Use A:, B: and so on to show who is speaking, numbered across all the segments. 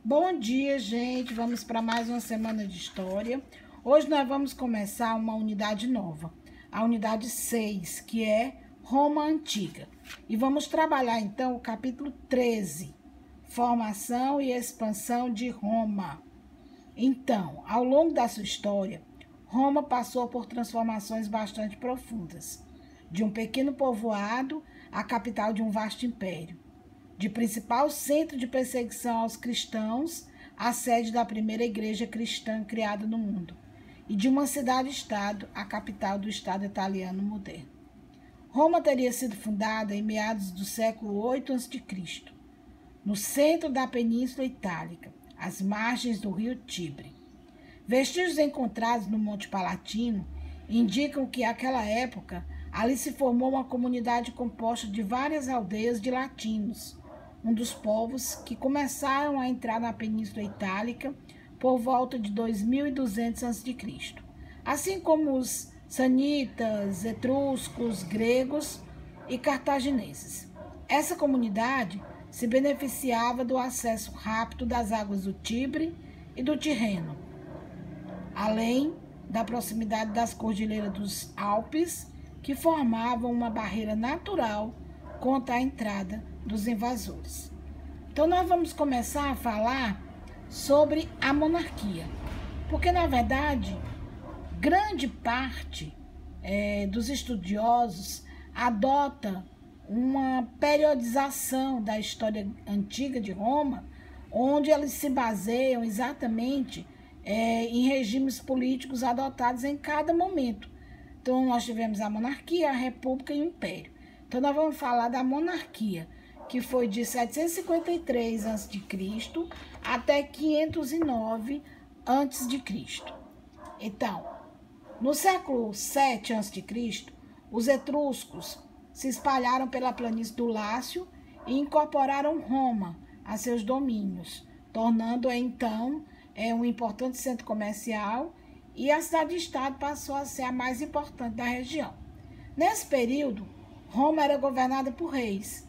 A: Bom dia, gente. Vamos para mais uma semana de história. Hoje nós vamos começar uma unidade nova, a unidade 6, que é Roma Antiga. E vamos trabalhar então o capítulo 13, Formação e Expansão de Roma. Então, ao longo da sua história, Roma passou por transformações bastante profundas, de um pequeno povoado à capital de um vasto império, de principal centro de perseguição aos cristãos, a sede da primeira igreja cristã criada no mundo, e de uma cidade-estado, a capital do Estado italiano moderno. Roma teria sido fundada em meados do século 8 a.C., no centro da Península Itálica, às margens do rio Tibre. Vestígios encontrados no Monte Palatino indicam que, naquela época, ali se formou uma comunidade composta de várias aldeias de latinos, um dos povos que começaram a entrar na Península Itálica por volta de 2200 a.C., assim como os sanitas, etruscos, gregos e cartagineses. Essa comunidade se beneficiava do acesso rápido das águas do Tibre e do Tirreno, além da proximidade das cordilheiras dos Alpes, que formavam uma barreira natural contra a entrada dos invasores. Então, nós vamos começar a falar sobre a monarquia, porque, na verdade, grande parte dos estudiosos adota uma periodização da história antiga de Roma, onde eles se baseiam exatamente em regimes políticos adotados em cada momento. Então, nós tivemos a monarquia, a república e o império. Então, nós vamos falar da monarquia, que foi de 753 a.C. até 509 a.C. Então, no século 7 a.C., os etruscos se espalharam pela planície do Lácio e incorporaram Roma a seus domínios, tornando-a, então, um importante centro comercial, e a cidade-estado passou a ser a mais importante da região. Nesse período, Roma era governada por reis,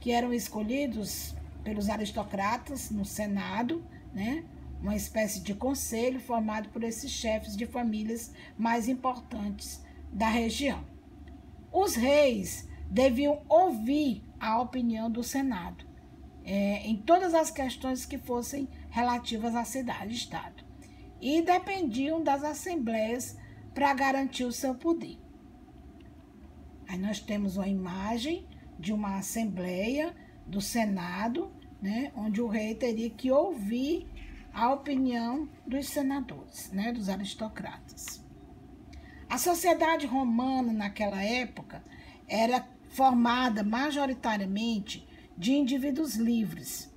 A: que eram escolhidos pelos aristocratas no Senado, né? Uma espécie de conselho formado por esses chefes de famílias mais importantes da região. Os reis deviam ouvir a opinião do Senado em todas as questões que fossem relativas à cidade-estado, e dependiam das assembleias para garantir o seu poder. Aí nós temos uma imagem de uma assembleia do Senado, né, onde o rei teria que ouvir a opinião dos senadores, né, dos aristocratas. A sociedade romana naquela época era formada majoritariamente de indivíduos livres,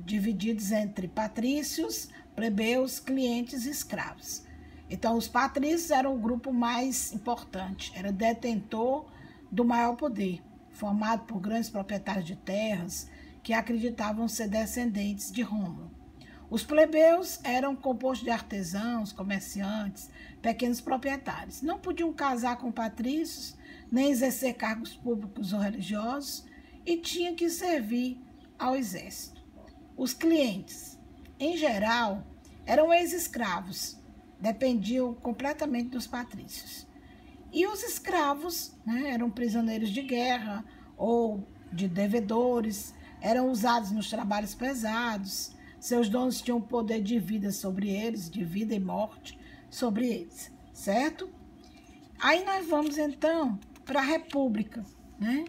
A: divididos entre patrícios, plebeus, clientes e escravos. Então, os patrícios eram o grupo mais importante, era detentor do maior poder, formado por grandes proprietários de terras que acreditavam ser descendentes de Rômulo. Os plebeus eram compostos de artesãos, comerciantes, pequenos proprietários. Não podiam casar com patrícios, nem exercer cargos públicos ou religiosos, e tinham que servir ao exército. Os clientes, em geral, eram ex-escravos, dependiam completamente dos patrícios. E os escravos, né, eram prisioneiros de guerra ou de devedores, eram usados nos trabalhos pesados, seus donos tinham poder de vida sobre eles, de vida e morte sobre eles, certo? Aí nós vamos então para a República, né,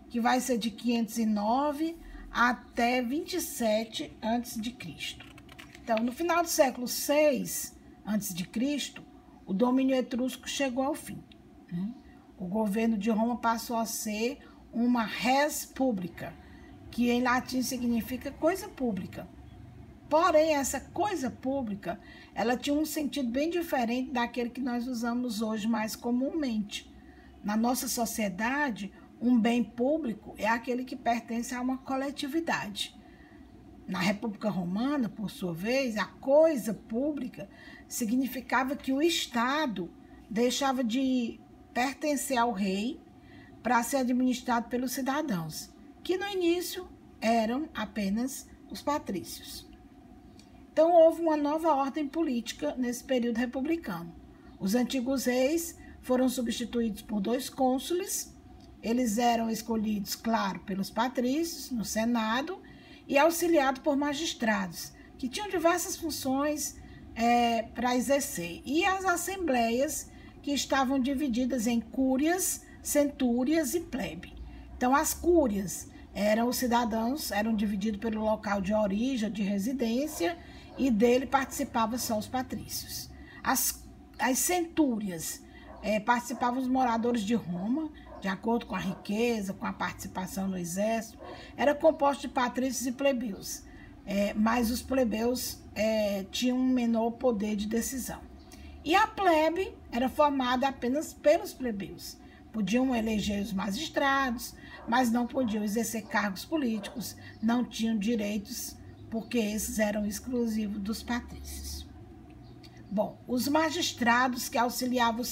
A: que vai ser de 509 até 27 a.C. Então, no final do século 6 a.C., o domínio etrusco chegou ao fim. O governo de Roma passou a ser uma res publica, que em latim significa coisa pública. Porém, essa coisa pública, ela tinha um sentido bem diferente daquele que nós usamos hoje mais comumente. Na nossa sociedade, um bem público é aquele que pertence a uma coletividade. Na República Romana, por sua vez, a coisa pública significava que o Estado deixava de pertencer ao rei para ser administrado pelos cidadãos, que no início eram apenas os patrícios. Então, houve uma nova ordem política nesse período republicano. Os antigos reis foram substituídos por 2 cônsules. Eles eram escolhidos, claro, pelos patrícios no Senado e auxiliados por magistrados, que tinham diversas funções para exercer. E as assembleias, que estavam divididas em cúrias, centúrias e plebe. Então, as cúrias eram os cidadãos, eram divididos pelo local de origem, de residência, e dele participavam só os patrícios. As centúrias participavam os moradores de Roma, de acordo com a riqueza, com a participação no exército. Era composto de patrícios e plebeus, mas os plebeus tinham um menor poder de decisão. E a plebe era formada apenas pelos plebeus. Podiam eleger os magistrados, mas não podiam exercer cargos políticos, não tinham direitos, porque esses eram exclusivos dos patrícios. Bom, os magistrados que auxiliavam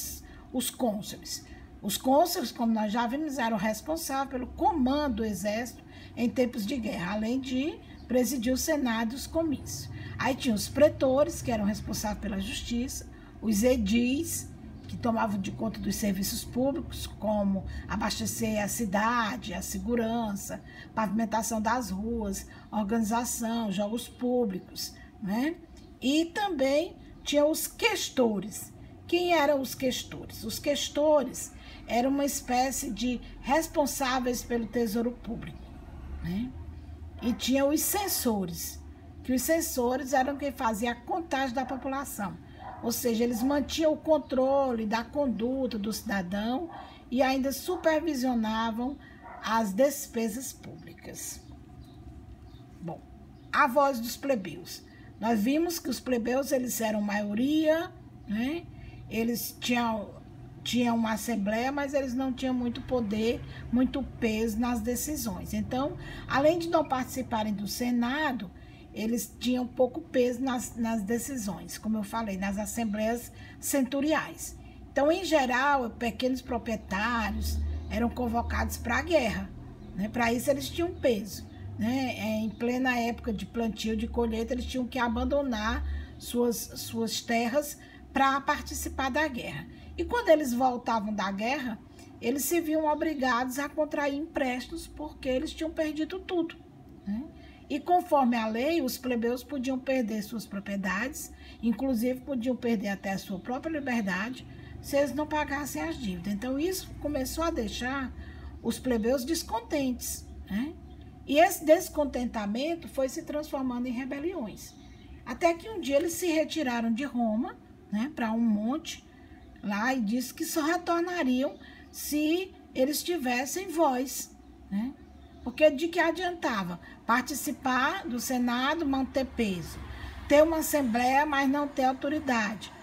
A: os cônsules. Os cônsules, como nós já vimos, eram responsáveis pelo comando do exército em tempos de guerra, além de presidir o Senado e os comícios. Aí tinha os pretores, que eram responsáveis pela justiça, os edis, que tomavam de conta dos serviços públicos, como abastecer a cidade, a segurança, pavimentação das ruas, organização, jogos públicos, né? E também tinha os questores. Quem eram os questores? Os questores eram uma espécie de responsáveis pelo tesouro público, né? E tinha os censores, que os censores eram quem fazia a contagem da população. Ou seja, eles mantinham o controle da conduta do cidadão e ainda supervisionavam as despesas públicas. Bom, a voz dos plebeus. Nós vimos que os plebeus, eles eram maioria, né? Eles tinham uma assembleia, mas eles não tinham muito poder, muito peso nas decisões. Então, além de não participarem do Senado, eles tinham pouco peso nas decisões, como eu falei, nas assembleias centuriais. Então, em geral, pequenos proprietários eram convocados para a guerra, né? Para isso, eles tinham peso, né? Em plena época de plantio, de colheita, eles tinham que abandonar suas terras para participar da guerra. E quando eles voltavam da guerra, eles se viam obrigados a contrair empréstimos porque eles tinham perdido tudo, né? E conforme a lei, os plebeus podiam perder suas propriedades, inclusive podiam perder até a sua própria liberdade, se eles não pagassem as dívidas. Então isso começou a deixar os plebeus descontentes, né? E esse descontentamento foi se transformando em rebeliões. Até que um dia eles se retiraram de Roma, né, para um monte lá, e disse que só retornariam se eles tivessem voz, né? Porque de que adiantava participar do Senado, manter peso, ter uma assembleia, mas não ter autoridade,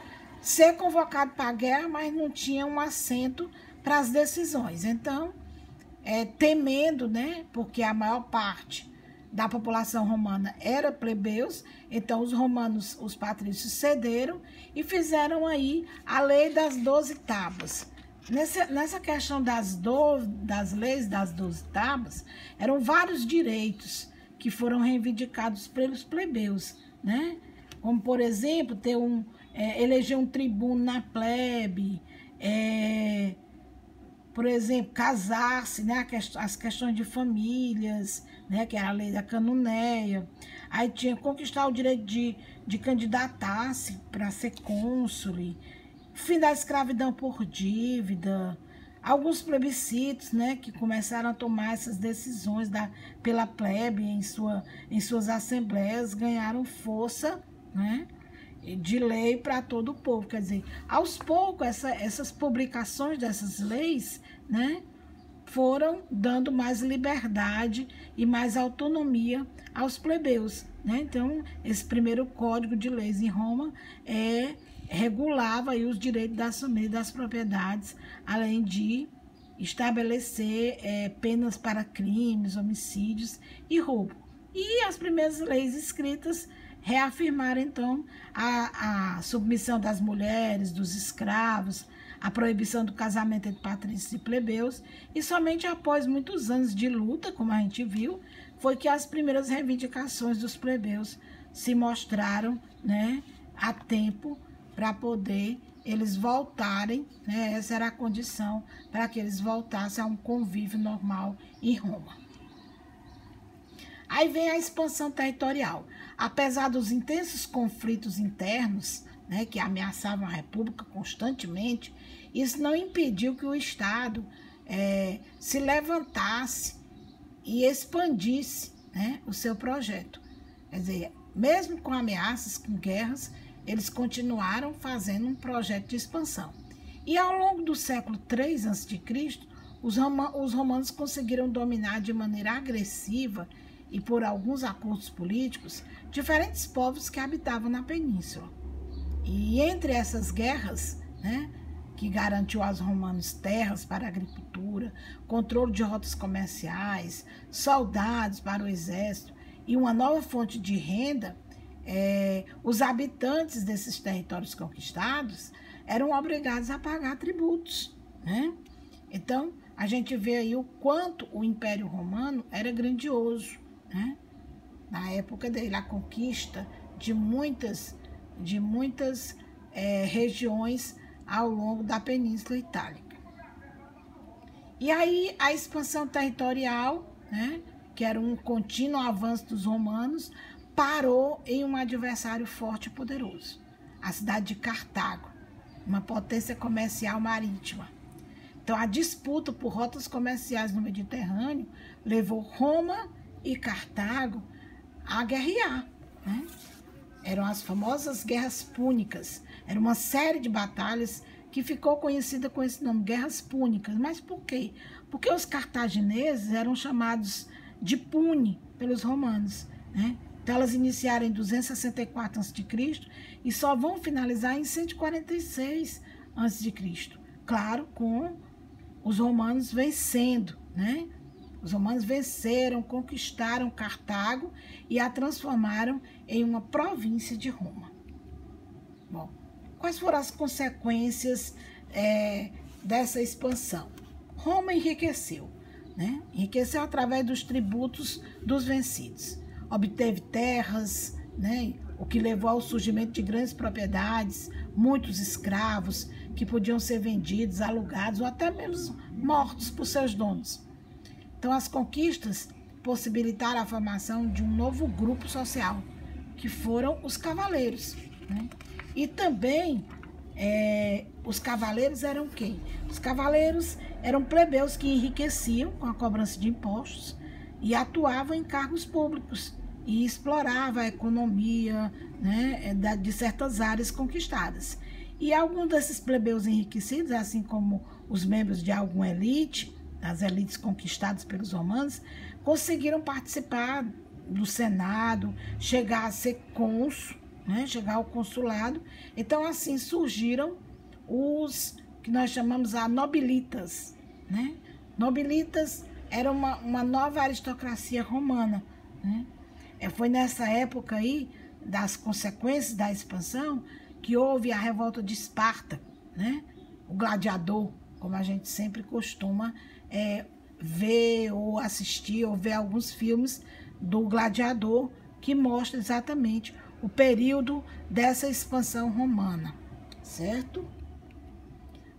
A: ser convocado para a guerra, mas não tinha um assento para as decisões. Então, temendo, né, porque a maior parte da população romana era plebeus, então os romanos, os patrícios, cederam e fizeram aí a lei das 12 tábuas. Nessa questão das leis das 12 tábuas, eram vários direitos que foram reivindicados pelos plebeus, né? Como, por exemplo, eleger um tribuno na plebe, por exemplo, casar-se, né? As questões de famílias, né? Que era a lei da canunéia. Aí tinha conquistar o direito de candidatar-se para ser cônsule, fim da escravidão por dívida, alguns plebiscitos, né, que começaram a tomar essas decisões pela plebe em suas assembleias, ganharam força, né, de lei para todo o povo. Quer dizer, aos poucos, essas publicações dessas leis, né, foram dando mais liberdade e mais autonomia aos plebeus, né? Então, esse primeiro código de leis em Roma regulava aí os direitos das famílias e das propriedades, além de estabelecer penas para crimes, homicídios e roubo. E as primeiras leis escritas reafirmaram, então, a submissão das mulheres, dos escravos, a proibição do casamento entre patrícios e plebeus, e somente após muitos anos de luta, como a gente viu, foi que as primeiras reivindicações dos plebeus se mostraram, né, a tempo para poder eles voltarem, né, essa era a condição para que eles voltassem a um convívio normal em Roma. Aí vem a expansão territorial. Apesar dos intensos conflitos internos, né, que ameaçavam a República constantemente, isso não impediu que o Estado se levantasse e expandisse, né, o seu projeto. Quer dizer, mesmo com ameaças, com guerras, eles continuaram fazendo um projeto de expansão. E ao longo do século III a.C., os romanos conseguiram dominar de maneira agressiva e por alguns acordos políticos diferentes povos que habitavam na península. E entre essas guerras, né, que garantiu aos romanos terras para a agricultura, controle de rotas comerciais, soldados para o exército e uma nova fonte de renda, os habitantes desses territórios conquistados eram obrigados a pagar tributos, né? Então, a gente vê aí o quanto o Império Romano era grandioso, né? Na época dele, a conquista de muitas regiões ao longo da Península Itálica. E aí a expansão territorial, né, que era um contínuo avanço dos romanos, parou em um adversário forte e poderoso, a cidade de Cartago, uma potência comercial marítima. Então a disputa por rotas comerciais no Mediterrâneo levou Roma e Cartago a guerrear, né? Eram as famosas Guerras Púnicas. Era uma série de batalhas que ficou conhecida com esse nome, Guerras Púnicas. Mas por quê? Porque os cartagineses eram chamados de Pune pelos romanos, né? Então elas iniciaram em 264 a.C. e só vão finalizar em 146 a.C. Claro, com os romanos vencendo, né? Os romanos venceram, conquistaram Cartago e a transformaram em uma província de Roma. Bom, quais foram as consequências dessa expansão? Roma enriqueceu, né? Enriqueceu através dos tributos dos vencidos. Obteve terras, né? O que levou ao surgimento de grandes propriedades, muitos escravos que podiam ser vendidos, alugados ou até mesmo mortos por seus donos. Então, as conquistas possibilitaram a formação de um novo grupo social, que foram os cavaleiros, né? E também, os cavaleiros eram quem? Os cavaleiros eram plebeus que enriqueciam com a cobrança de impostos e atuavam em cargos públicos e exploravam a economia, né, de certas áreas conquistadas. E alguns desses plebeus enriquecidos, assim como os membros de alguma elite, as elites conquistadas pelos romanos, conseguiram participar do Senado, chegar a ser cônsul, né, chegar ao consulado. Então, assim, surgiram os que nós chamamos a nobilitas, né? Nobilitas era uma nova aristocracia romana, né? Foi nessa época aí, das consequências da expansão, que houve a revolta de Esparta, né? O gladiador, como a gente sempre costuma ver ou assistir ou ver alguns filmes do gladiador que mostra exatamente o período dessa expansão romana, certo?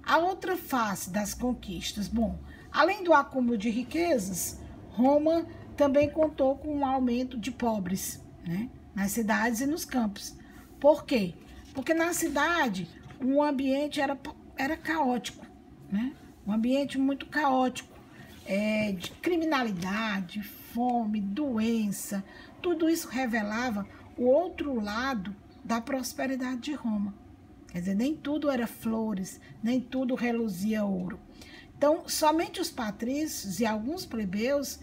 A: A outra face das conquistas, bom, além do acúmulo de riquezas, Roma também contou com um aumento de pobres, né, nas cidades e nos campos. Por quê? Porque na cidade o ambiente era caótico, né? Um ambiente muito caótico, de criminalidade, fome, doença. Tudo isso revelava o outro lado da prosperidade de Roma. Quer dizer, nem tudo era flores, nem tudo reluzia ouro. Então, somente os patrícios e alguns plebeus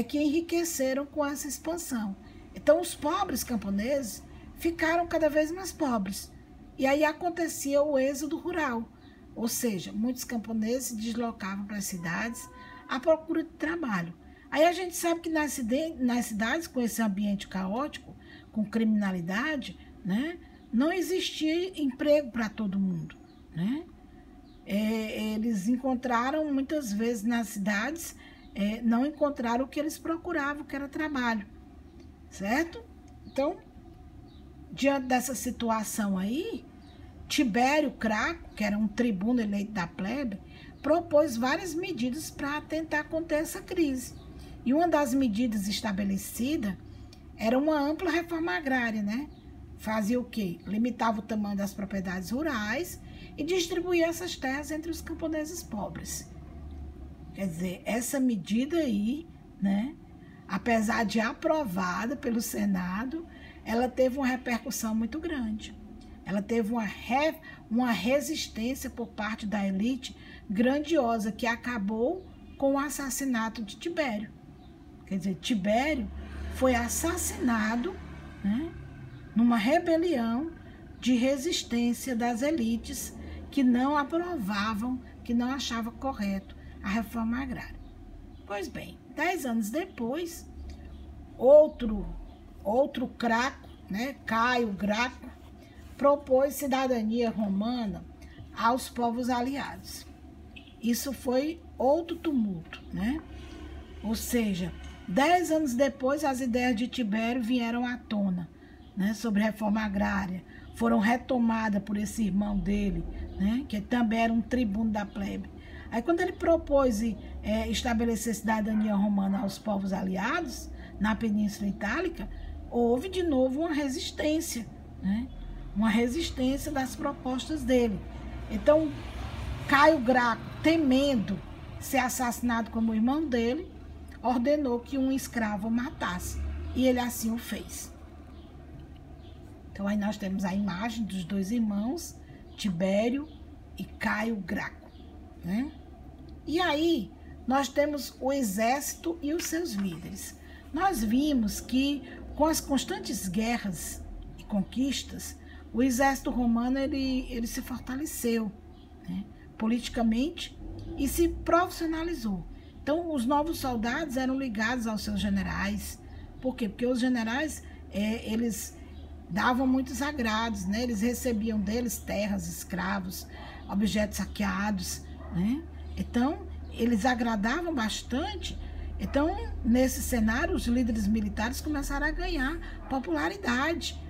A: que enriqueceram com essa expansão. Então, os pobres camponeses ficaram cada vez mais pobres. E aí acontecia o êxodo rural. Ou seja, muitos camponeses se deslocavam para as cidades à procura de trabalho. Aí a gente sabe que nas cidades, com esse ambiente caótico, com criminalidade, né, não existia emprego para todo mundo, né? Eles encontraram muitas vezes nas cidades não encontraram o que eles procuravam, que era trabalho, certo? Então, diante dessa situação aí, Tibério Craco, que era um tribuno eleito da plebe, propôs várias medidas para tentar conter essa crise. E uma das medidas estabelecidas era uma ampla reforma agrária, né? Fazia o quê? Limitava o tamanho das propriedades rurais e distribuía essas terras entre os camponeses pobres. Quer dizer, essa medida aí, né, apesar de aprovada pelo Senado, ela teve uma repercussão muito grande. Ela teve uma resistência por parte da elite grandiosa, que acabou com o assassinato de Tibério. Quer dizer, Tibério foi assassinado, né, numa rebelião de resistência das elites que não aprovavam, que não achavam correto a reforma agrária. Pois bem, 10 anos depois, outro Craco, né, Caio Graco, propôs cidadania romana aos povos aliados. Isso foi outro tumulto, né? Ou seja, 10 anos depois, as ideias de Tibério vieram à tona, né, sobre reforma agrária, foram retomadas por esse irmão dele, né, que também era um tribuno da plebe. Aí, quando ele propôs estabelecer cidadania romana aos povos aliados, na Península Itálica, houve de novo uma resistência, né, uma resistência das propostas dele. Então, Caio Graco, temendo ser assassinado como o irmão dele, ordenou que um escravo o matasse, e ele assim o fez. Então, aí nós temos a imagem dos dois irmãos, Tibério e Caio Graco, né? E aí, nós temos o exército e os seus líderes. Nós vimos que, com as constantes guerras e conquistas, o exército romano ele se fortaleceu, né, politicamente, e se profissionalizou. Então, os novos soldados eram ligados aos seus generais. Por quê? Porque os generais, eles davam muitos agrados, né? Eles recebiam deles terras, escravos, objetos saqueados, né? Então, eles agradavam bastante. Então, nesse cenário, os líderes militares começaram a ganhar popularidade,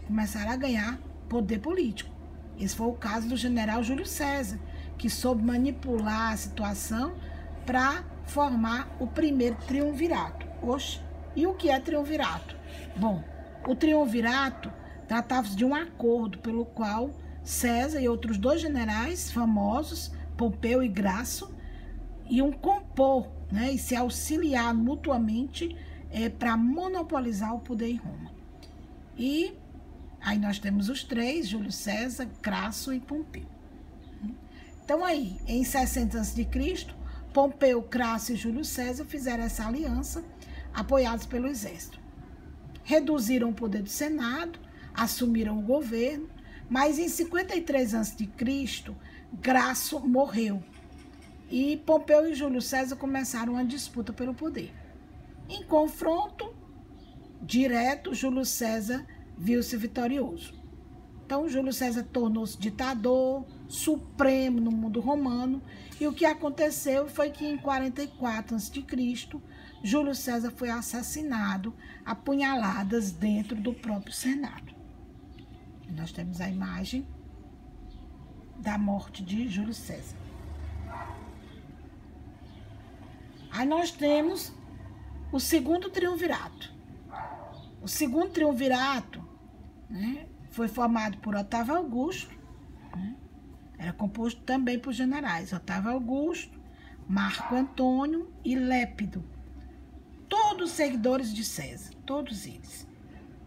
A: começaram a ganhar poder político. Esse foi o caso do general Júlio César, que soube manipular a situação para formar o primeiro triunvirato. Oxe, e o que é triunvirato? Bom, o triunvirato tratava-se de um acordo pelo qual César e outros dois generais famosos, Pompeu e Graço, iam compor, né, e se auxiliar mutuamente para monopolizar o poder em Roma. E aí nós temos os três, Júlio César, Crasso e Pompeu. Então aí, em 60 a.C., Pompeu, Crasso e Júlio César fizeram essa aliança, apoiados pelo exército. Reduziram o poder do Senado, assumiram o governo, mas em 53 a.C., Graço morreu. E Pompeu e Júlio César começaram uma disputa pelo poder. Em confronto direto, Júlio César viu-se vitorioso. Então, Júlio César tornou-se ditador supremo no mundo romano, e o que aconteceu foi que em 44 a.C., Júlio César foi assassinado a punhaladas dentro do próprio Senado. E nós temos a imagem da morte de Júlio César. Aí nós temos o segundo triunvirato. O segundo triunvirato, né, foi formado por Otávio Augusto, né, era composto também por generais Otávio Augusto, Marco Antônio e Lépido, todos seguidores de César, todos eles.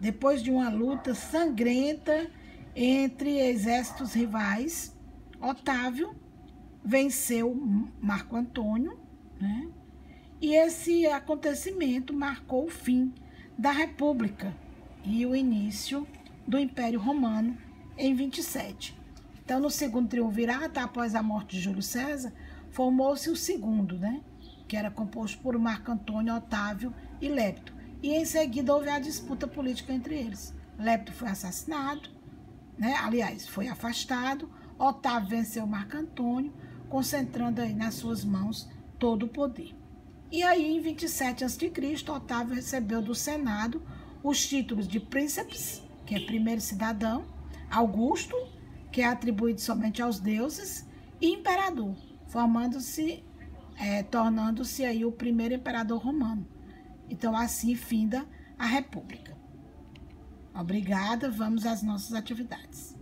A: Depois de uma luta sangrenta entre exércitos rivais, Otávio venceu Marco Antônio, né, e esse acontecimento marcou o fim da República e o início do Império Romano em 27. Então, no segundo triunvirato, após a morte de Júlio César, formou-se o segundo, né, que era composto por Marco Antônio, Otávio e Lépido. E em seguida houve a disputa política entre eles. Lépido foi assassinado, né, aliás, foi afastado. Otávio venceu Marco Antônio, concentrando aí nas suas mãos todo o poder. E aí, em 27 a.C., Otávio recebeu do Senado os títulos de príncipes, que é primeiro cidadão, Augusto, que é atribuído somente aos deuses, e imperador, tornando-se aí o primeiro imperador romano. Então, assim finda a República. Obrigada, vamos às nossas atividades.